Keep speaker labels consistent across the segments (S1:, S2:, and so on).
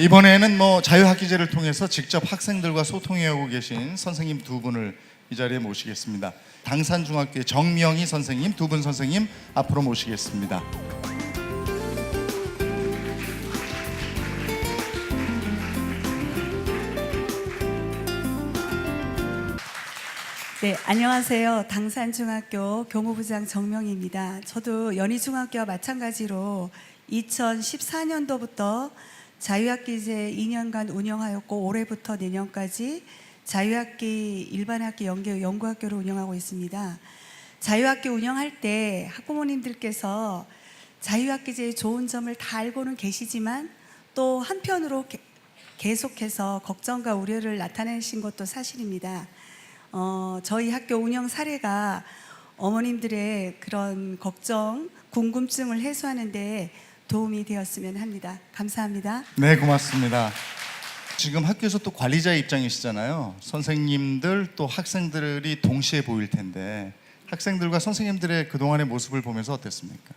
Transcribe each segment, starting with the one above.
S1: 이번에는 자유학기제를 통해서 직접 학생들과 소통해오고 계신 선생님 두 분을 이 자리에 모시겠습니다. 당산중학교의 정명희 선생님, 두 분 선생님 앞으로 모시겠습니다.
S2: 네, 안녕하세요. 당산중학교 교무부장 정명희입니다. 저도 연희중학교와 마찬가지로 2014년도부터 자유학기제 2년간 운영하였고, 올해부터 내년까지 자유학기 일반학기 연구학교를 운영하고 있습니다. 자유학기 운영할 때 학부모님들께서 자유학기제의 좋은 점을 다 알고는 계시지만 또 한편으로 계속해서 걱정과 우려를 나타내신 것도 사실입니다. 저희 학교 운영 사례가 어머님들의 그런 걱정, 궁금증을 해소하는 데 도움이 되었으면 합니다. 감사합니다.
S1: 네, 고맙습니다. 지금 학교에서 또 관리자의 입장이시잖아요. 선생님들 또 학생들이 동시에 보일 텐데 학생들과 선생님들의 그동안의 모습을 보면서 어땠습니까?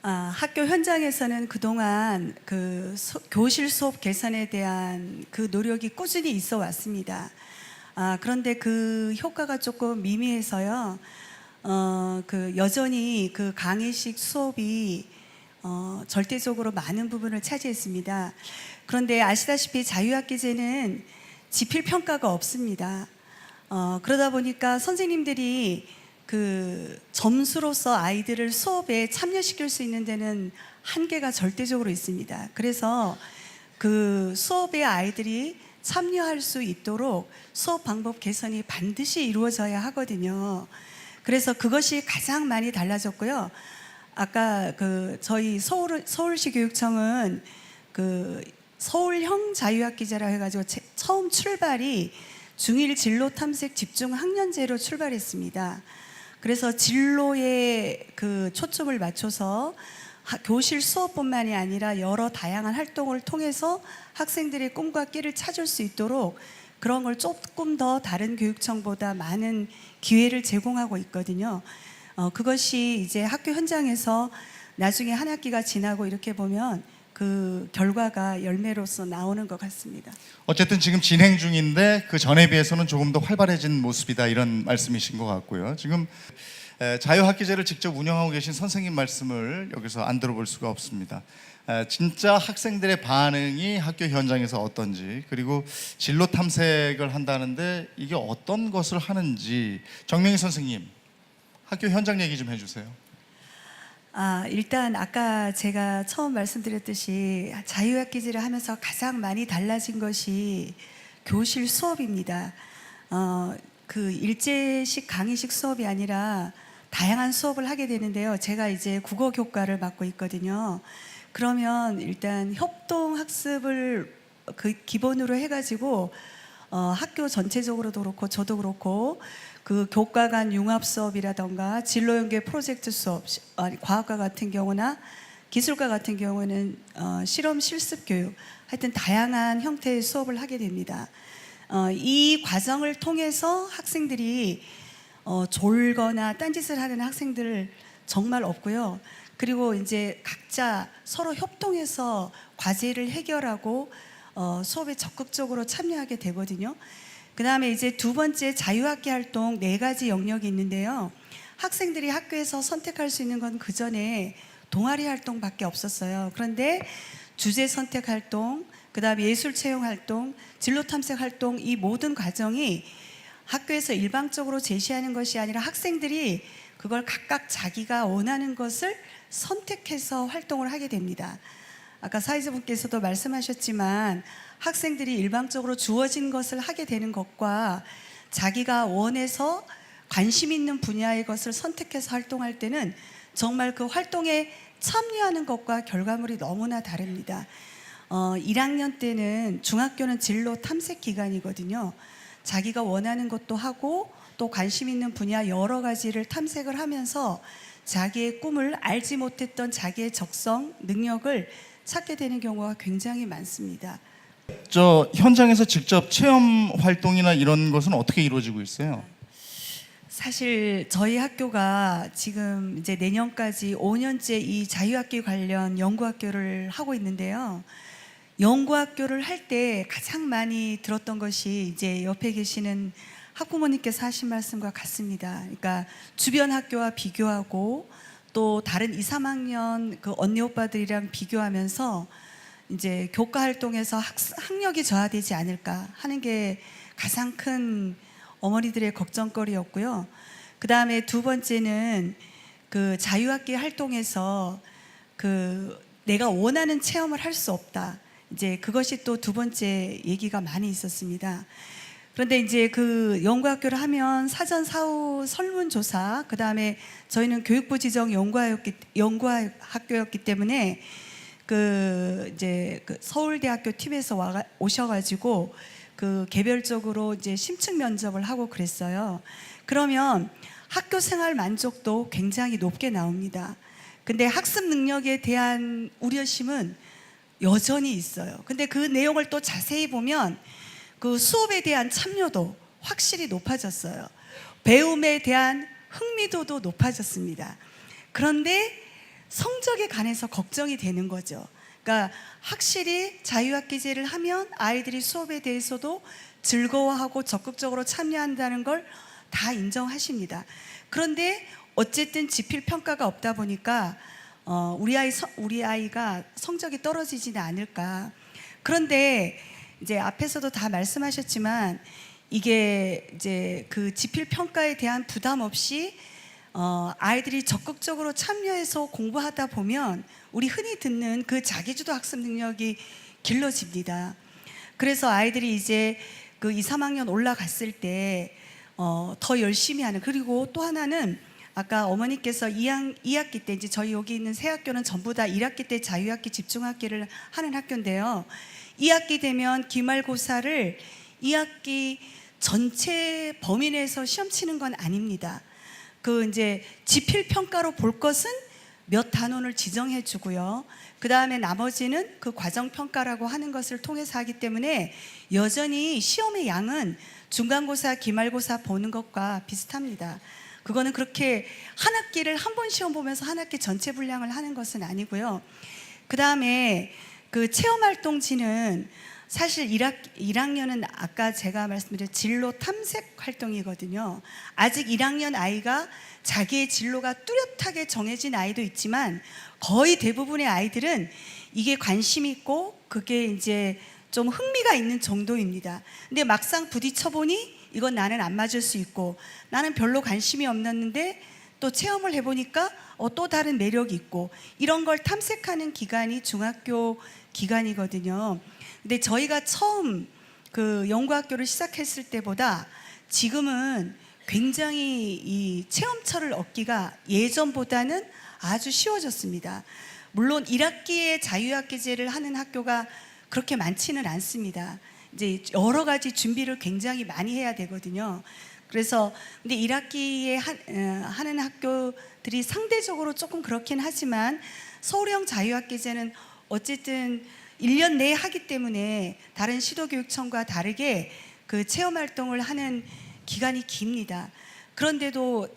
S2: 학교 현장에서는 그동안 교실 수업 개선에 대한 그 노력이 꾸준히 있어 왔습니다. 그런데 그 효과가 조금 미미해서요. 여전히 그 강의식 수업이 절대적으로 많은 부분을 차지했습니다. 그런데 아시다시피 자유학기제는 지필평가가 없습니다. 그러다 보니까 선생님들이 그 점수로서 아이들을 수업에 참여시킬 수 있는 데는 한계가 절대적으로 있습니다. 그래서 그 수업에 아이들이 참여할 수 있도록 수업 방법 개선이 반드시 이루어져야 하거든요. 그래서 그것이 가장 많이 달라졌고요. 아까 저희 서울시 교육청은 서울형 자유학기제라 해가지고 처음 출발이 중1 진로 탐색 집중 학년제로 출발했습니다. 그래서 진로에 초점을 맞춰서 교실 수업뿐만이 아니라 여러 다양한 활동을 통해서 학생들의 꿈과 끼를 찾을 수 있도록 그런 걸 조금 더 다른 교육청보다 많은 기회를 제공하고 있거든요. 그것이 이제 학교 현장에서 나중에 한 학기가 지나고 이렇게 보면 그 결과가 열매로서 나오는 것 같습니다.
S1: 어쨌든 지금 진행 중인데 그 전에 비해서는 조금 더 활발해진 모습이다, 이런 말씀이신 것 같고요. 지금 자유학기제를 직접 운영하고 계신 선생님 말씀을 여기서 안 들어볼 수가 없습니다. 진짜 학생들의 반응이 학교 현장에서 어떤지, 그리고 진로 탐색을 한다는데 이게 어떤 것을 하는지 정명희 선생님, 학교 현장 얘기 좀 해주세요.
S2: 일단 아까 제가 처음 말씀드렸듯이 자유학기제를 하면서 가장 많이 달라진 것이 교실 수업입니다. 일제식 강의식 수업이 아니라 다양한 수업을 하게 되는데요. 제가 이제 국어 교과를 맡고 있거든요. 그러면 일단 협동 학습을 기본으로 해가지고 학교 전체적으로도 그렇고 저도 그렇고 교과 간 융합 수업이라던가 진로 연계 프로젝트 수업, 과학과 같은 경우나 기술과 같은 경우는 실험 실습 교육, 하여튼 다양한 형태의 수업을 하게 됩니다. 이 과정을 통해서 학생들이 졸거나 딴짓을 하는 학생들 정말 없고요. 그리고 이제 각자 서로 협동해서 과제를 해결하고 수업에 적극적으로 참여하게 되거든요. 그 다음에 이제 두 번째 자유학기 활동 4가지 영역이 있는데요. 학생들이 학교에서 선택할 수 있는 건 그 전에 동아리 활동밖에 없었어요. 그런데 주제 선택 활동, 그 다음에 예술 채용 활동, 진로 탐색 활동, 이 모든 과정이 학교에서 일방적으로 제시하는 것이 아니라 학생들이 그걸 각각 자기가 원하는 것을 선택해서 활동을 하게 됩니다. 아까 사회자분께서도 말씀하셨지만 학생들이 일방적으로 주어진 것을 하게 되는 것과 자기가 원해서 관심 있는 분야의 것을 선택해서 활동할 때는 정말 그 활동에 참여하는 것과 결과물이 너무나 다릅니다. 1학년 때는 중학교는 진로 탐색 기간이거든요. 자기가 원하는 것도 하고 또 관심 있는 분야 여러 가지를 탐색을 하면서 자기의 꿈을 알지 못했던 자기의 적성, 능력을 찾게 되는 경우가 굉장히 많습니다.
S1: 현장에서 직접 체험 활동이나 이런 것은 어떻게 이루어지고 있어요?
S2: 사실 저희 학교가 지금 이제 내년까지 5년째 이 자유학기 관련 연구학교를 하고 있는데요. 연구학교를 할 때 가장 많이 들었던 것이 이제 옆에 계시는 학부모님께서 하신 말씀과 같습니다. 그러니까 주변 학교와 비교하고 또 다른 2, 3학년 그 언니 오빠들이랑 비교하면서 이제 교과 활동에서 학력이 저하되지 않을까 하는 게 가장 큰 어머니들의 걱정거리였고요. 그 다음에 두 번째는 그 자유학기 활동에서 그 내가 원하는 체험을 할 수 없다. 이제 그것이 또 두 번째 얘기가 많이 있었습니다. 그런데 이제 그 연구학교를 하면 사전 사후 설문조사, 그 다음에 저희는 교육부 지정 연구학교였기 때문에 그 이제 그 서울대학교 팀에서 오셔가지고 그 개별적으로 이제 심층 면접을 하고 그랬어요. 그러면 학교 생활 만족도 굉장히 높게 나옵니다. 근데 학습 능력에 대한 우려심은 여전히 있어요. 근데 그 내용을 또 자세히 보면 그 수업에 대한 참여도 확실히 높아졌어요. 배움에 대한 흥미도도 높아졌습니다. 그런데 성적에 관해서 걱정이 되는 거죠. 그러니까 확실히 자유학기제를 하면 아이들이 수업에 대해서도 즐거워하고 적극적으로 참여한다는 걸 다 인정하십니다. 그런데 어쨌든 지필 평가가 없다 보니까 우리 아이가 성적이 떨어지지는 않을까. 그런데 이제 앞에서도 다 말씀하셨지만 이게 이제 그 지필 평가에 대한 부담 없이 아이들이 적극적으로 참여해서 공부하다 보면 우리 흔히 듣는 그 자기주도 학습 능력이 길러집니다. 그래서 아이들이 이제 그 2, 3학년 올라갔을 때 더 열심히 하는, 그리고 또 하나는 아까 어머니께서 2학기 때, 이제 저희 여기 있는 세 학교는 전부 다 1학기 때 자유학기 집중학기를 하는 학교인데요. 2학기 되면 기말고사를 2학기 전체 범위 내에서 시험 치는 건 아닙니다. 그 이제 지필 평가로 볼 것은 몇 단원을 지정해 주고요. 그 다음에 나머지는 그 과정 평가라고 하는 것을 통해서 하기 때문에 여전히 시험의 양은 중간고사, 기말고사 보는 것과 비슷합니다. 그거는 그렇게 한 학기를 한 번 시험 보면서 한 학기 전체 분량을 하는 것은 아니고요. 그 다음에 그 체험활동지는 사실 1학년은 아까 제가 말씀드린 진로 탐색 활동이거든요. 아직 1학년 아이가 자기의 진로가 뚜렷하게 정해진 아이도 있지만 거의 대부분의 아이들은 이게 관심 있고 그게 이제 좀 흥미가 있는 정도입니다. 근데 막상 부딪혀보니 이건 나는 안 맞을 수 있고, 나는 별로 관심이 없었는데 또 체험을 해보니까 또 다른 매력이 있고, 이런 걸 탐색하는 기간이 중학교 기간이거든요. 근데 저희가 처음 그 연구학교를 시작했을 때보다 지금은 굉장히 이 체험처를 얻기가 예전보다는 아주 쉬워졌습니다. 물론 1학기에 자유학기제를 하는 학교가 그렇게 많지는 않습니다. 이제 여러 가지 준비를 굉장히 많이 해야 되거든요. 그래서 근데 1학기에 하는 학교들이 상대적으로 조금 그렇긴 하지만 서울형 자유학기제는 어쨌든 1년 내에 하기 때문에 다른 시도교육청과 다르게 그 체험활동을 하는 기간이 깁니다. 그런데도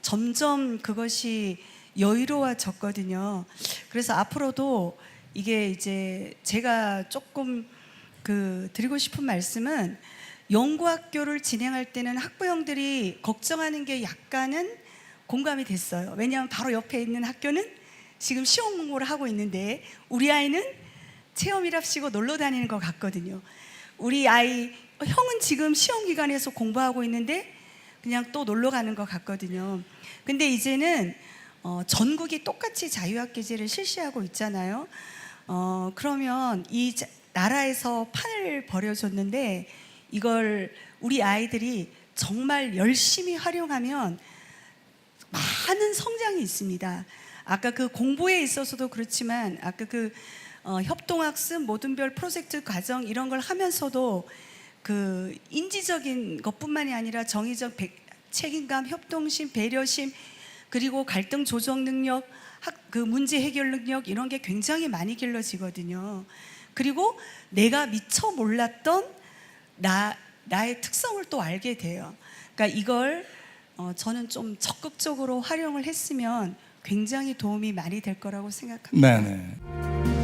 S2: 점점 그것이 여유로워졌거든요. 그래서 앞으로도 이게 이제 제가 조금 드리고 싶은 말씀은, 연구학교를 진행할 때는 학부형들이 걱정하는 게 약간은 공감이 됐어요. 왜냐하면 바로 옆에 있는 학교는 지금 시험 공부를 하고 있는데 우리 아이는 체험이랍시고 놀러 다니는 것 같거든요. 우리 아이 형은 지금 시험 기간에서 공부하고 있는데 그냥 또 놀러 가는 것 같거든요. 근데 이제는 전국이 똑같이 자유학기제를 실시하고 있잖아요. 그러면 이 나라에서 판을 벌여줬는데 이걸 우리 아이들이 정말 열심히 활용하면 많은 성장이 있습니다. 아까 그 공부에 있어서도 그렇지만 아까 그 협동학습, 모든별 프로젝트 과정 이런 걸 하면서도 그 인지적인 것뿐만이 아니라 정의적 책임감, 협동심, 배려심, 그리고 갈등 조정 능력, 그 문제 해결 능력, 이런 게 굉장히 많이 길러지거든요. 그리고 내가 미처 몰랐던 나의 특성을 또 알게 돼요. 그러니까 이걸 저는 좀 적극적으로 활용을 했으면 굉장히 도움이 많이 될 거라고 생각합니다.
S1: 네네.